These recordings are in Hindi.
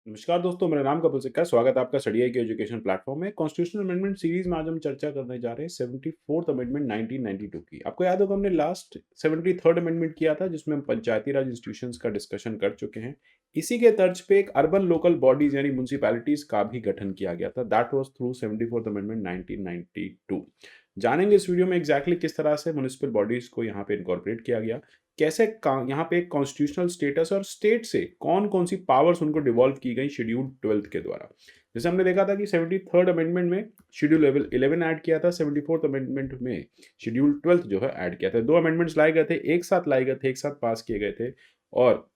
नमस्कार दोस्तों, मेरा नाम कपिल सिक्का है। स्वागत है आपका स्टडी आई के एजुकेशन प्लेटफॉर्म में। कॉन्स्टिट्यूशनल अमेंडमेंट सीरीज में आज हम चर्चा करने जा रहे हैं 74th अमेंडमेंट 1992 की। आपको याद होगा हमने लास्ट 73rd अमेंडमेंट किया था जिसमें हम पंचायती राज इंस्टीट्यूशंस का डिस्कशन कर चुके हैं। इसी के तर्ज पे एक अर्बन लोकल बॉडीज यानी म्यूनसिपैलिटीज का भी गठन किया गया था। That was through 74th amendment 1992। जानेंगे इस वीडियो में एग्जैक्टली किस तरह से म्यूनिसिपल बॉडीज को यहाँ पे इनकॉर्पोरेट किया गया, कैसे यहाँ पे कॉन्स्टिट्यूशनल स्टेटस और स्टेट से कौन कौन सी पावर्स उनको डिवॉल्व की गई शेड्यूल 12 के द्वारा। जैसे हमने देखा था कि 73rd अमेंडमेंट में शेड्यूल 11 ऐड किया था, 74th अमेंडमेंट में शेड्यूल 12 जो है ऐड किया था। दो अमेंडमेंट्स लाए गए थे, एक साथ लाए गए थे, एक साथ पास किए गए थे और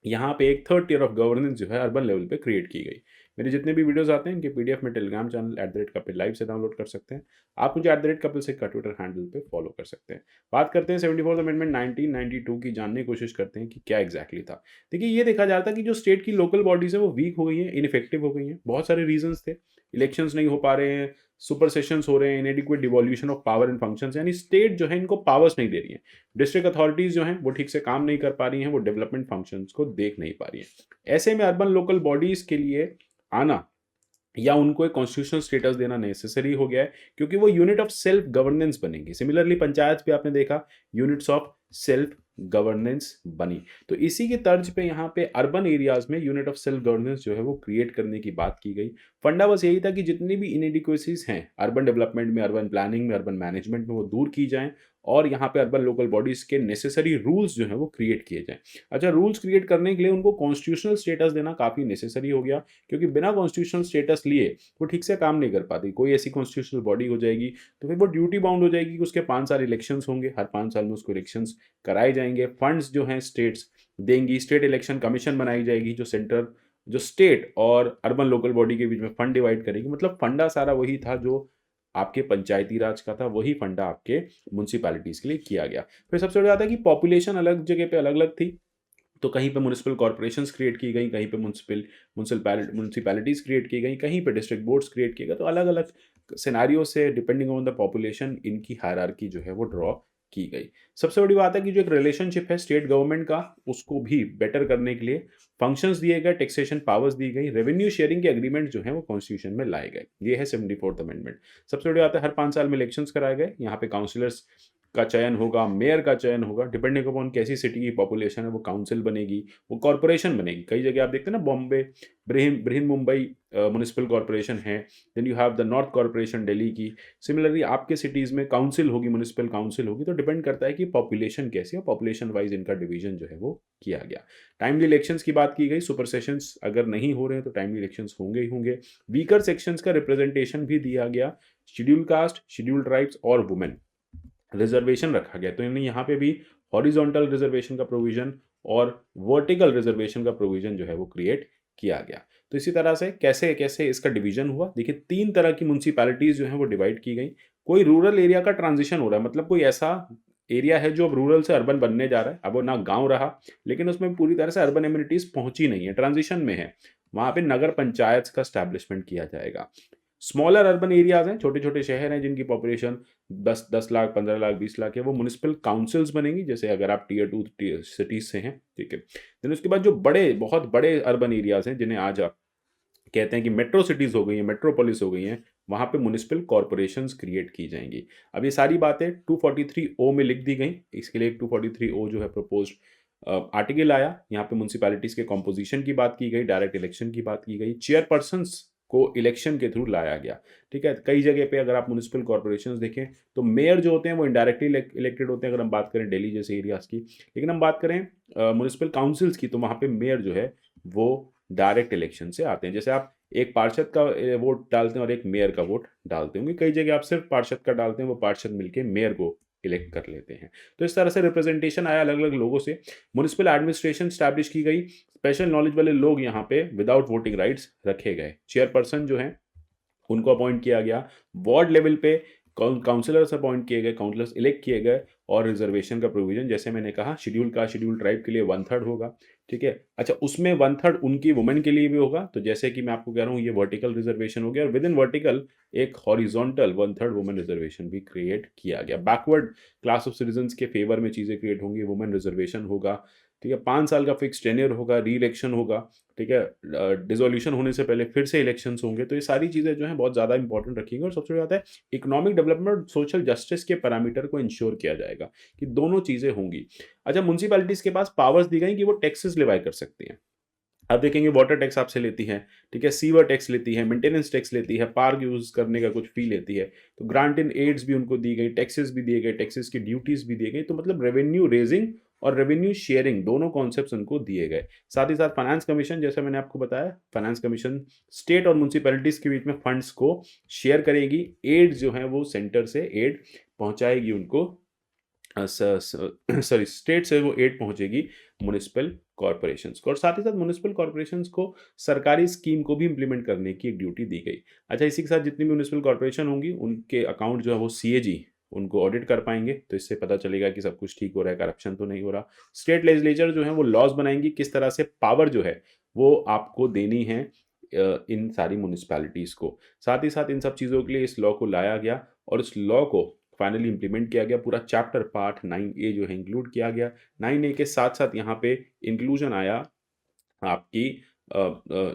यहाँ पे एक थर्ड टियर ऑफ गवर्नेंस जो है अर्बन लेवल पे क्रिएट की गई। मेरे जितने भी वीडियोस आते हैं इनके पीडीएफ में टेलीग्राम चैनल @कपिल लाइव से डाउनलोड कर सकते हैं। आप मुझे @कपिल सिक्का ट्विटर हैंडल पे फॉलो कर सकते हैं। बात करते हैं 74th अमेंडमेंट 1992 की, जानने की कोशिश करते हैं कि क्या एग्जैक्टली था। देखिए, ये देखा जाता है कि जो स्टेट की लोकल बॉडीज है वो वीक हो गई हैं, इनइफेक्टिव हो गई हैं। बहुत सारे रीजंस थे। इलेक्शंस नहीं हो पा रहे हैं, सुपर सेशंस हो रहे हैं, इनएडिक्वेट devolution of power and functions, यानी स्टेट जो है इनको पावर्स नहीं दे रही है। डिस्ट्रिक्ट अथॉरिटीज जो हैं वो ठीक से काम नहीं कर पा रही हैं, वो डेवलपमेंट फंक्शंस को देख नहीं पा रही हैं। ऐसे में अर्बन लोकल बॉडीज के लिए आना या उनको एक कॉन्स्टिट्यूशनल स्टेटस देना नेसेसरी हो गया है, क्योंकि वो यूनिट ऑफ सेल्फ गवर्नेंस बनेंगी। सिमिलरली पंचायत भी आपने देखा यूनिट्स ऑफ सेल्फ गवर्नेंस बनी। तो इसी के तर्ज पे यहाँ पे अर्बन एरियाज में यूनिट ऑफ सेल्फ गवर्नेंस जो है वो क्रिएट करने की बात की गई। फंडा बस यही था कि जितनी भी इनएडिक्वेसीज हैं अर्बन डेवलपमेंट में, अर्बन प्लानिंग में, अर्बन मैनेजमेंट में, वो दूर की जाएं और यहाँ पे अर्बन लोकल बॉडीज के नेसेसरी रूल्स जो है वो क्रिएट किए जाएं। अच्छा, रूल्स क्रिएट करने के लिए उनको कॉन्स्टिट्यूशनल स्टेटस देना काफी नेसेसरी हो गया, क्योंकि बिना कॉन्स्टिट्यूशनल स्टेटस लिए वो ठीक से काम नहीं कर पाती। कोई ऐसी कॉन्स्टिट्यूशनल बॉडी हो जाएगी तो फिर वो ड्यूटी बाउंड हो जाएगी कि उसके 5 साल इलेक्शंस होंगे, हर 5 साल में उसको इलेक्शंस कराए जाएंगे। फंड्स जो हैं स्टेट्स देंगी, स्टेट इलेक्शन कमीशन बनाई जाएगी जो सेंटर जो स्टेट और अर्बन लोकल बॉडी के बीच में फंड डिवाइड करेगी। मतलब फंडा सारा वही था जो आपके पंचायती राज का था, वही फंडा आपके म्यूनसिपैलिटीज के लिए किया गया। फिर सबसे बड़ी बात है कि पॉपुलेशन अलग जगह पे अलग अलग थी। तो कहीं पे म्यूनिसिपल कॉर्पोरेशंस क्रिएट की गई, कहीं पे म्यूनसिपैलिटीज क्रिएट की गई, कहीं पे डिस्ट्रिक्ट बोर्ड्स क्रिएट किए गए। तो अलग अलग सिनारियो से डिपेंडिंग ऑन द पॉपुलेशन इनकी हायरार्की जो है वो ड्रॉ की गई। सबसे बड़ी बात है कि जो एक रिलेशनशिप है स्टेट गवर्नमेंट का, उसको भी बेटर करने के लिए फंक्शंस दिए गए, टैक्सेशन पावर्स दी गई, रेवेन्यू शेयरिंग के एग्रीमेंट जो है वो कॉन्स्टिट्यूशन में लाए गए। ये है 74th अमेंडमेंट। सबसे बड़ी बात है हर 5 साल में इलेक्शंस कराए गए। यहाँ पे काउंसिलर्स का चयन होगा, मेयर का चयन होगा, डिपेंडिंग अपॉन कैसी सिटी की पॉपुलेशन है वो काउंसिल बनेगी, वो कॉर्पोरेशन बनेगी। कई जगह आप देखते हैं ना, बॉम्बे बृहन मुंबई म्यूनिसिपल कॉर्पोरेशन है, then you have the north corporation Delhi की। सिमिलरली आपके सिटीज़ में काउंसिल होगी, म्यूनिसिपल काउंसिल होगी। तो डिपेंड करता है कि पॉपुलेशन कैसी है, पॉपुलेशन वाइज इनका डिवीजन जो है वो किया गया। टाइमली इलेक्शंस की बात की गई। सुपर सेशंस अगर नहीं हो रहे हैं तो टाइमली इलेक्शंस होंगे ही होंगे। वीकर सेक्शंस का रिप्रेजेंटेशन भी दिया गया। शेड्यूल कास्ट, शेड्यूल ट्राइब्स और वुमेन रिजर्वेशन रखा गया। तो इन्हें यहाँ पे भी हॉरिजॉन्टल रिजर्वेशन का प्रोविजन और वर्टिकल रिजर्वेशन का प्रोविजन जो है वो क्रिएट किया गया। तो इसी तरह से कैसे कैसे इसका डिवीजन हुआ, देखिए 3 तरह की म्यूनसिपैलिटीज जो है वो डिवाइड की गई। कोई रूरल एरिया का ट्रांजिशन हो रहा है, मतलब कोई ऐसा एरिया है जो अब रूरल से अर्बन बनने जा रहा है। अब वो ना गांव रहा, लेकिन उसमें पूरी तरह से अर्बन एम्यूनिटीज पहुंची नहीं है, ट्रांजिशन में है। वहां पे नगर पंचायत का स्टैब्लिशमेंट किया जाएगा। स्मॉलर अर्बन एरियाज हैं, छोटे छोटे शहर हैं जिनकी पॉपुलेशन 10 लाख, 15 लाख, 20 लाख है, वो म्यूनिसिपल काउंसिल्स बनेंगी। जैसे अगर आप टीयर 2 सिटीज से हैं, ठीक है। देन उसके बाद जो बड़े बहुत बड़े अर्बन एरियाज हैं जिन्हें आज आप कहते हैं कि मेट्रो सिटीज हो गई हैं, मेट्रोपोलिस हो गई हैं, वहां पे म्यूनिसिपल कॉर्पोरेशंस क्रिएट की जाएंगी। अब ये सारी बातें 243O में लिख दी गई। इसके लिए एक 243O जो है प्रपोज्ड आर्टिकल आया। यहाँ पे म्यूनसिपैलिटीज के कॉम्पोजिशन की बात की गई, डायरेक्ट इलेक्शन की बात की गई, चेयरपर्सन्स को इलेक्शन के थ्रू लाया गया। ठीक है, कई जगह पे अगर आप म्यूनिसिपल कॉर्पोरेशन देखें तो मेयर जो होते हैं वो इनडायरेक्टली इलेक्टेड होते हैं, अगर हम बात करें दिल्ली जैसे एरियाज की। लेकिन हम बात करें म्यूनिसिपल काउंसिल्स की, तो वहाँ पे मेयर जो है वो डायरेक्ट इलेक्शन से आते हैं। जैसे आप एक पार्षद का वोट डालते हैं और एक मेयर का वोट डालते होंगे, कई जगह आप सिर्फ पार्षद का डालते हैं, वो पार्षद मिलकर मेयर को इलेक्ट कर लेते हैं। तो इस तरह से रिप्रेजेंटेशन आया अलग अलग लोगों से। म्यूनिसिपल एडमिनिस्ट्रेशन स्टैब्लिश की गई। स्पेशल नॉलेज वाले लोग यहाँ पे विदाउट वोटिंग राइट्स रखे गए। चेयरपर्सन जो है उनको अपॉइंट किया गया। वार्ड लेवल पे काउंसिलर्स अपॉइंट किए गए, काउंसिलर्स इलेक्ट किए गए और रिजर्वेशन का प्रोविजन, जैसे मैंने कहा शेड्यूल कास्ट शेड्यूल ट्राइब के लिए 1/3 होगा, ठीक है। अच्छा, उसमें 1/3 उनकी वुमेन के लिए भी होगा, तो जैसे कि मैं आपको कह रहा हूँ ये वर्टिकल रिजर्वेशन हो गया, और विद इन वर्टिकल एक हॉरिजॉन्टल 1/3 वुमेन रिजर्वेशन भी क्रिएट किया गया। बैकवर्ड क्लास ऑफ सिटीजन्स के फेवर में चीज़ें क्रिएट होंगी, वुमेन रिजर्वेशन होगा, ठीक है। 5 साल का फिक्स टेन्योर होगा, री इलेक्शन होगा, ठीक है। डिसोल्यूशन होने से पहले फिर से इलेक्शंस होंगे, तो ये सारी चीज़ें जो हैं बहुत ज़्यादा इंपॉर्टेंट रखेंगे। और सबसे बड़ी बात है, इकोनॉमिक डेवलपमेंट और सोशल जस्टिस के पैरामीटर को इंश्योर किया जाएगा कि दोनों चीज़ें होंगी। अच्छा, म्युनिसिपैलिटीज़ के पास पावर्स दी गई कि वो टैक्सेस लेवाई कर सकती हैं। आप देखेंगे वाटर टैक्स आपसे लेती है, ठीक है, सीवर टैक्स लेती है, मेंटेनेंस टैक्स लेती है, पार्क यूज करने का कुछ फी लेती है, तो ग्रांट इन एड्स भी उनको दी गई, टैक्सेस भी दिए गए, टैक्सेस की ड्यूटीज भी दिए गई, तो मतलब रेवेन्यू रेजिंग और रेवेन्यू शेयरिंग दोनों कॉन्सेप्ट्स उनको दिए गए। साथ ही साथ फाइनेंस कमीशन, जैसे मैंने आपको बताया, फाइनेंस कमीशन स्टेट और म्यूनसिपैलिटीज के बीच में फंड्स को शेयर करेगी, एड जो है वो सेंटर से एड पहुंचाएगी उनको, सॉरी स्टेट से वो एड पहुंचेगी म्युनिसिपल कॉरपोरेशंस को, और साथ ही साथ म्युनिसिपल कॉरपोरेशंस को सरकारी स्कीम को भी इंप्लीमेंट करने की एक ड्यूटी दी गई। अच्छा, इसी के साथ जितनी भी म्युनिसिपल कॉरपोरेशन होंगी उनके अकाउंट जो है वो सीएजी उनको ऑडिट कर पाएंगे, तो इससे पता चलेगा कि सब कुछ ठीक हो रहा है, करप्शन तो नहीं हो रहा। स्टेट लेजिस्लेचर जो है वो लॉज बनाएंगी, किस तरह से पावर जो है वो आपको देनी है इन सारी म्युनिसिपैलिटीज़ को। साथ ही साथ इन सब चीज़ों के लिए इस लॉ को लाया गया, और इस लॉ को फाइनली इंप्लीमेंट किया गया। पूरा चैप्टर पार्ट 9A जो है इंक्लूड किया गया। 9A के साथ साथ यहाँ पे इंक्लूजन आया आपकी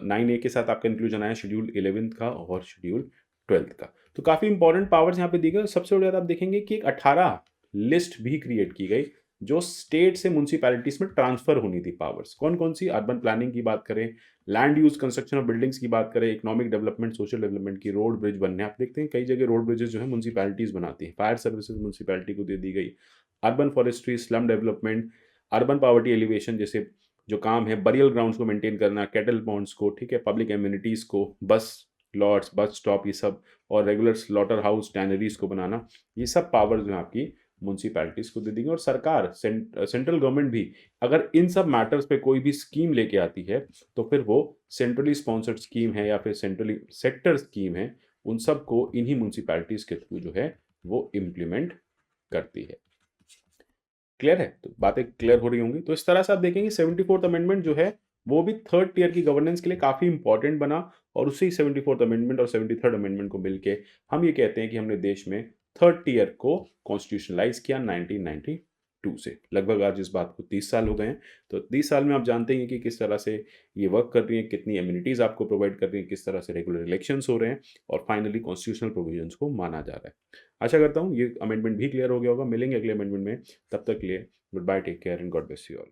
9A के साथ आपका इंक्लूजन आया शेड्यूल 11th का और शेड्यूल 12th का। तो काफ़ी इंपॉर्टेंट पावर्स यहाँ पे दी गई। सबसे बड़ी बात आप देखेंगे कि एक 18 लिस्ट भी क्रिएट की गई जो स्टेट से म्यूनसिपैलिटीज में ट्रांसफर होनी थी पावर्स। कौन कौन सी? अर्बन प्लानिंग की बात करें, land use construction of buildings की बात करें, इकोनॉमिक डेवलपमेंट, सोशल डेवलपमेंट की, रोड ब्रिज बनने, आप देखते हैं कई जगह रोड ब्रिजेस जो है म्यूनसिपैलिटीज बनाती हैं, फायर सर्विसेज म्यूनसिपैलिटी को दे दी गई, urban forestry, slum development, urban poverty alleviation जैसे जो काम है, बरियल ग्राउंड्स को मेंटेन करना, कैटल पॉन्ड्स को, ठीक है, पब्लिक एम्यूनिटीज को, बस लॉट्स, बस स्टॉप, ये सब, और रेगुलर स्लॉटर हाउस, टैनरीज को बनाना, ये सब पावर जो है आपकी म्यूनसिपैलिटीज को दे देंगे। और सरकार सेंट्रल गवर्नमेंट भी अगर इन सब मैटर्स पे कोई भी स्कीम लेके आती है तो फिर वो सेंट्रली स्पॉन्सर्ड स्कीम है या फिर सेंट्रली सेक्टर स्कीम है, उन सब को इन्हीं म्यूनसिपैलिटीज के थ्रू जो है वो इम्प्लीमेंट करती है। क्लियर है? तो बातें क्लियर हो रही होंगी। तो इस तरह से आप देखेंगे 74th अमेंडमेंट जो है वो भी थर्ड टीयर की गवर्नेंस के लिए काफी इंपॉर्टेंट बना, और उसी 74th अमेंडमेंट और 73rd अमेंडमेंट को मिलके हम ये कहते हैं कि हमने देश में थर्ड टीयर को कॉन्स्टिट्यूशनलाइज किया 1992 से। लगभग आज इस बात को 30 साल हो गए हैं। तो 30 साल में आप जानते हैं कि किस तरह से ये वर्क कर रही है, कितनी इम्यूनिटीज आपको प्रोवाइड कर रही है, किस तरह से रेगुलर इलेक्शंस हो रहे हैं, और फाइनली कॉन्स्टिट्यूशनल प्रोविजंस को माना जा रहा है। आशा करता हूँ ये अमेंडमेंट भी क्लियर हो गया होगा। मिलेंगे अगले अमेंडमेंट में, तब तक के लिए goodbye, take care and god bless you all.